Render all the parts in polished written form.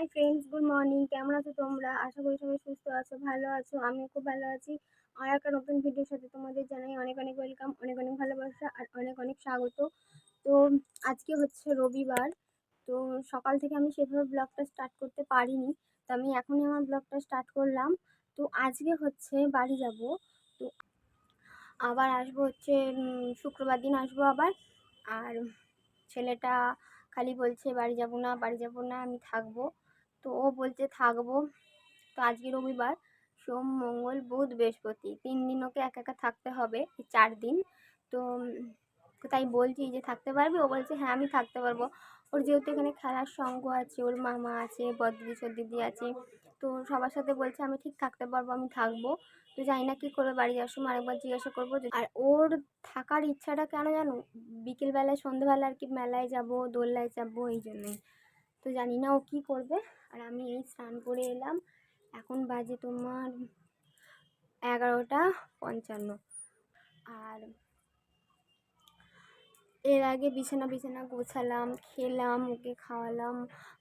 Hi friends, good morning. কেমন আছো তোমরা? আশা করি সবাই সুস্থ আছো, ভালো আছো। আমিও খুব ভালো আছি। আর একটা নতুন ভিডিওর সাথে তোমাদের জানাই অনেক অনেক ওয়েলকাম, অনেক অনেক ভালোবাসা আর অনেক অনেক স্বাগত। তো আজকে হচ্ছে রবিবার। তো সকাল থেকে আমি সেভাবে ব্লগটা স্টার্ট করতে পারিনি, তো আমি এখনই আমার ব্লগটা স্টার্ট করলাম। তো আজকে হচ্ছে বাড়ি যাব। তো আবার আসবো হচ্ছে শুক্রবার দিন আসবো আবার। আর ছেলেটা খালি বলছে বাড়ি যাব না, বাড়ি যাব না, আমি থাকবো। তো ও বলছে থাকবো। তো আজকে রবিবার, সোম মঙ্গল বুধ বৃহস্পতি, 3 দিন ওকে একা একা থাকতে হবে, এই 4 দিন। তো তাই বলছি যে থাকতে পারবি? ও বলছে হ্যাঁ আমি থাকতে পারবো। ওর যেহেতু এখানে খেলার সঙ্গ আছে, ওর মামা আছে, বড়দিদি সদ্দিদি আছে, তো সবার সাথে বলছে আমি ঠিক থাকতে পারবো, আমি থাকবো। তো জানি না কী করবে, বাড়ি যাওয়ার সময় আরেকবার জিজ্ঞাসা করবো। আর ওর থাকার ইচ্ছাটা কেন জানো? বিকেলবেলায় সন্ধ্যেবেলা আর কি মেলায় যাব, দোলনায় যাবো, এই জন্যই। তো জানি না ও কী করবে। আর আমি এই স্নান করে এলাম, এখন বাজে তোমার 11টা 55। আর এর আগে বিছানা বিছানা গোছালাম, খেলাম, ওকে খাওয়ালাম।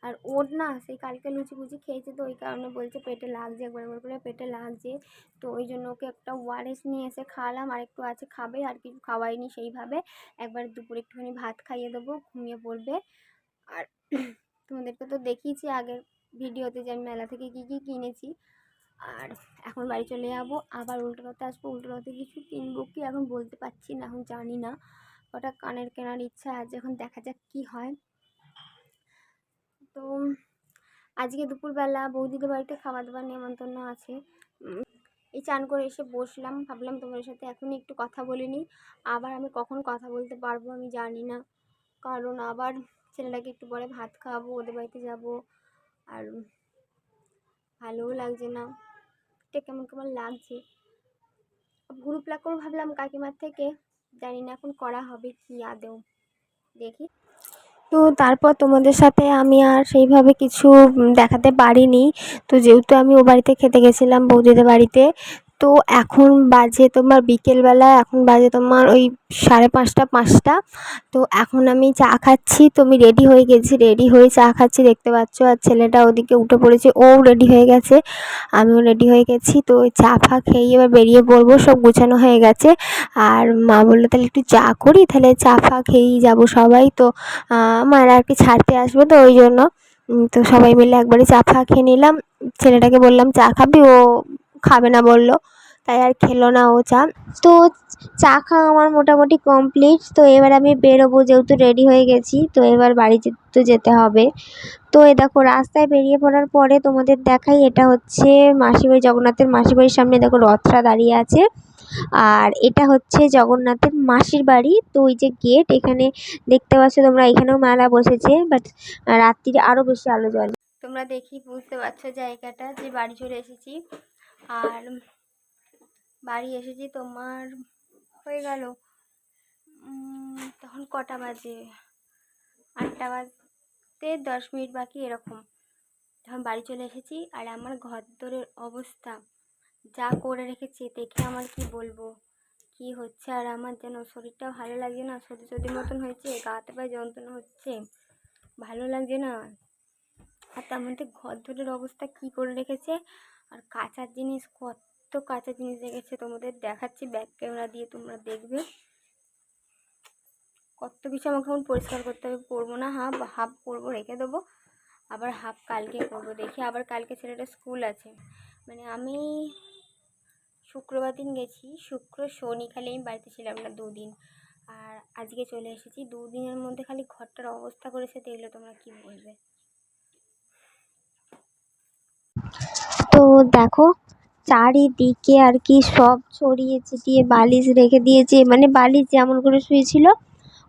আর ওর না সেই কালকে লুচি ফুচি খেয়েছে, তো ওই কারণে বলছে পেটে লাগছে, একবার একবার করে পেটে লাগছে। তো ওই জন্য ওকে একটা ওআরএস নিয়ে এসে খাওয়ালাম, আর একটু আছে খাবে, আর কিছু খাওয়াইনি সেইভাবে। একবার দুপুরে একটুখানি ভাত খাইয়ে দেবো, ঘুমিয়ে পড়বে। আর তোমাদেরকে তো দেখিয়েছি আগের ভিডিওতে যে আমি মেলা থেকে কী কী কিনেছি। আর এখন বাড়ি চলে যাবো, আবার উল্টো রথে আসবো। উল্টো রথে কিছু কিনবো কি এখন বলতে পারছি না, এখন জানি না। ওটা কানের কেনার ইচ্ছা আছে, এখন দেখা যাক কি হয়। তো আজকে দুপুরবেলা বৌদিদের বাড়িতে খাওয়া দাওয়ার নেমন্তন্ন আছে। এই চান করে এসে বসলাম, ভাবলাম তোমাদের সাথে এখনই একটু কথা বলে নিই। আবার আমি কখন কথা বলতে পারবো আমি জানি না, কারণ আবার ছেলেটাকে একটু পরে ভাত খাওয়াবো, ওদের বাড়িতে যাব। আর ভালোও লাগছে না, এটা কেমন কেমন লাগছে। গ্রুপ প্ল্যাক করে ভাবলাম কাকিমার থেকে, জানি না এখন করা হবে কি আদৌ, দেখি। তো তারপর তোমাদের সাথে আমি আর সেইভাবে কিছু দেখাতে পারিনি। তো যেহেতু আমি ও বাড়িতে খেতে গেছিলাম বৌদিদের বাড়িতে, তো এখন বাজে তোমার বিকেলবেলা, এখন বাজে তোমার ওই 5:30 5টা। তো এখন আমি চা খাচ্ছি, তো আমি রেডি হয়ে গেছি, রেডি হয়ে চা খাচ্ছি দেখতে পাচ্ছ। আর ছেলেটা ওদিকে উঠে পড়েছে, ও রেডি হয়ে গেছে, আমিও রেডি হয়ে গেছি। তো ওই চা ফা খেয়ে এবার বেরিয়ে পড়বো, সব গুছানো হয়ে গেছে। আর মা বললো তাহলে একটু চা করি, তাহলে চা ফা খেয়েই যাবো সবাই। তো মায়েরা আর কি ছাড়তে আসবে, তো ওই জন্য তো সবাই মিলে একবারে চা ফা খেয়ে নিলাম। ছেলেটাকে বললাম চা খাবি, ও খাবে না বললো, তাই আর খেলো না ও চা। তো চা খাওয়া আমার মোটামুটি কমপ্লিট। তো এবার আমি বেরোবো, যেহেতু রেডি হয়ে গেছি, তো এবার বাড়ি তো যেতে হবে। তো এই দেখো রাস্তায় বেরিয়ে পড়ার পরে তোমাদের দেখাই, এটা হচ্ছে মাসিবাড়ি, জগন্নাথের মাসিবাড়ির সামনে দেখো রথটা দাঁড়িয়ে আছে। আর এটা হচ্ছে জগন্নাথের মাসির বাড়ি। তো ওই যে গেট, এখানে দেখতে পাচ্ছ তোমরা, এখানেও মেলা বসেছে, বাট রাত্রিরে আরও বেশি আলো জ্বলে। তোমরা দেখি বুঝতে পারছো জায়গাটা, যে বাড়ি চলে এসেছি। আর বাড়ি এসেছি তোমার হয়ে গেল তখন কটা বাজে, 8টা বাজতে 10 মিনিট বাকি এরকম, যখন বাড়ি চলে এসেছি। আর আমার ঘরদোরের অবস্থা যা করে রেখেছে দেখে আমার কি বলবো, কি হচ্ছে। আর আমার যেন শরীরটা ভালো লাগছে না, সর্দি সর্দি মতন হয়েছে, গাতে পায়ে যন্ত্রণা হচ্ছে, ভালো লাগছে না। আর তার মধ্যে ঘরদোরের অবস্থা কি করে রেখেছে। আর কাঁচার জিনিস, কত কাঁচা জিনিস রেখেছে, তোমাদের দেখাচ্ছি ব্যাক ক্যামেরা দিয়ে, তোমরা দেখবে কত কিছু আমাকে এখন পরিষ্কার করতে হবে। করবো না, হাফ করবো, রেখে দেবো, আবার হাফ কালকে করবো। দেখি আবার কালকে ছেলেটা স্কুল আছে, মানে আমি শুক্রবার দিন গেছি, শুক্র শনি খালি আমি বাড়িতে ছিলাম না 2 দিন। আর আজকে চলে এসেছি, 2 দিনের মধ্যে খালি ঘরটার অবস্থা করেছে, দেখলে তোমরা কি বলবে। তো দেখো চারিদিকে আর কি সব ছড়িয়ে ছিটিয়ে বালিশ রেখে দিয়েছে, মানে বালিশ যেমন করে শুয়েছিল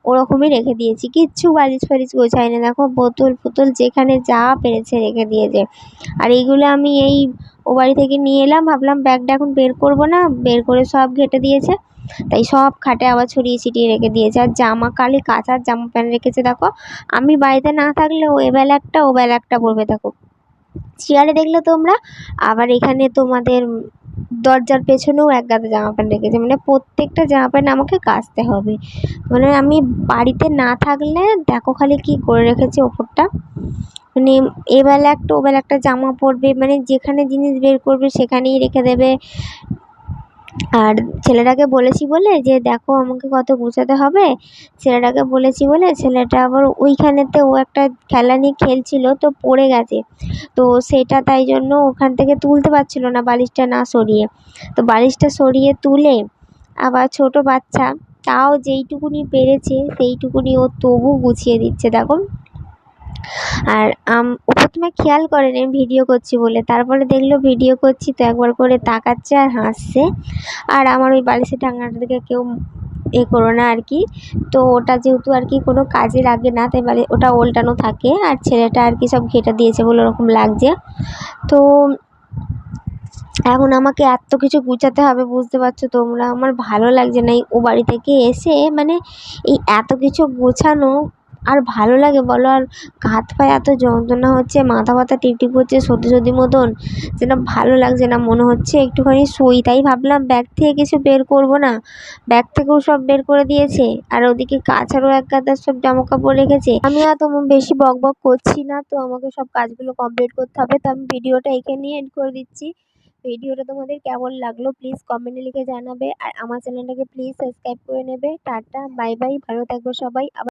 ওরকমই রেখে দিয়েছি, কিচ্ছু বালিশ ফালিশ গোছাই না। দেখো বোতল ফোতল যেখানে যা পেরেছে রেখে দিয়েছে। আর এইগুলো আমি এই ও বাড়ি থেকে নিয়ে এলাম, ভাবলাম ব্যাগটা এখন বের করবো না, বের করে সব ঘেঁটে দিয়েছে, তাই সব খাটে আবার ছড়িয়ে ছিটিয়ে রেখে দিয়েছে। আর জামা কালি কাঁচার জামা প্যান্ট রেখেছে দেখো, আমি বাড়িতে না থাকলে ও এবেলা একটা ও বেলা একটা পরবে। দেখো চেয়ারে দেখলে তোমরা, আবার এখানে তোমাদের দরজার পেছনেও এক গাদা জামা প্যান্ট রেখেছে, মানে প্রত্যেকটা জামা প্যান্ট আমাকে কাচতে হবে। মানে আমি বাড়িতে না থাকলে দেখো খালি কি করে রেখেছে ওপরটা। মানে এবেলা একটা ওবেলা একটা জামা পরবে, মানে যেখানে জিনিস বের করবে সেখানেই রেখে দেবে। আর ছেলেটাকে বলেছি বলে যে দেখো আমাকে কত গুছাতে হবে, ছেলেটাকে বলেছি বলে ছেলেটা আবার ওইখানেতে ও একটা খেলা নিয়ে খেলছিল তো পড়ে গেছে। তো সেটা তাই জন্য ওখান থেকে তুলতে পারছিল না বালিশটা না সরিয়ে। তো বালিশটা সরিয়ে তুলে আবার ছোট বাচ্চা, তাও যেইটুকুনি পেরেছে সেইটুকুনি ও তবু গুছিয়ে দিচ্ছে দেখো। আর ও প্রথমে খেয়াল করেনি আমি ভিডিও করছি বলে, তারপরে দেখলো ভিডিও করছি তো একবার করে তাকাচ্ছে আর হাসছে। আর আমার ওই বালিশের ঢাকনাটা থেকে কেউ করো না আর কি। তো ওটা যেহেতু আর কি কোনো কাজে লাগে না, তাই ওটা ওল্টানো থাকে, আর ছেলেটা আর কি সব ঘেঁটে দিয়েছে বলে ওরকম লাগছে। তো এখন আমাকে এত কিছু গুছাতে হবে, বুঝতে পারছো তোমরা, আমার ভালো লাগছে না। ও বাড়ি থেকে এসে মানে এই এত কিছু গোছানো আর ভালো লাগে বলো? আর হাত পায়ে এত যন্ত্রণা হচ্ছে, মাথা ব্যথা টিপটিপ হচ্ছে সর্দি সর্দি মতন, যেন ভালো লাগছে না, মনে হচ্ছে একটুখানি শুই। তাই ভাবলাম ব্যাগ থেকে কিছু বের করব না, ব্যাগ থেকেও সব বের করে দিয়েছে। আর ওদিকে কাছারও এক গাদা সব জামা কাপড় রেখেছে। আমি আর তোমার বেশি বক বক করছি না, তো আমাকে সব কাজগুলো কমপ্লিট করতে হবে। তো আমি ভিডিওটা এখানেই এন্ড করে দিচ্ছি। ভিডিওটা তোমাদের কেমন লাগলো প্লিজ কমেন্টে লিখে জানাবে, আর আমার চ্যানেলটাকে প্লিজ সাবস্ক্রাইব করে নেবে। টাটা বাই বাই, ভালো থাকবে সবাই। আবার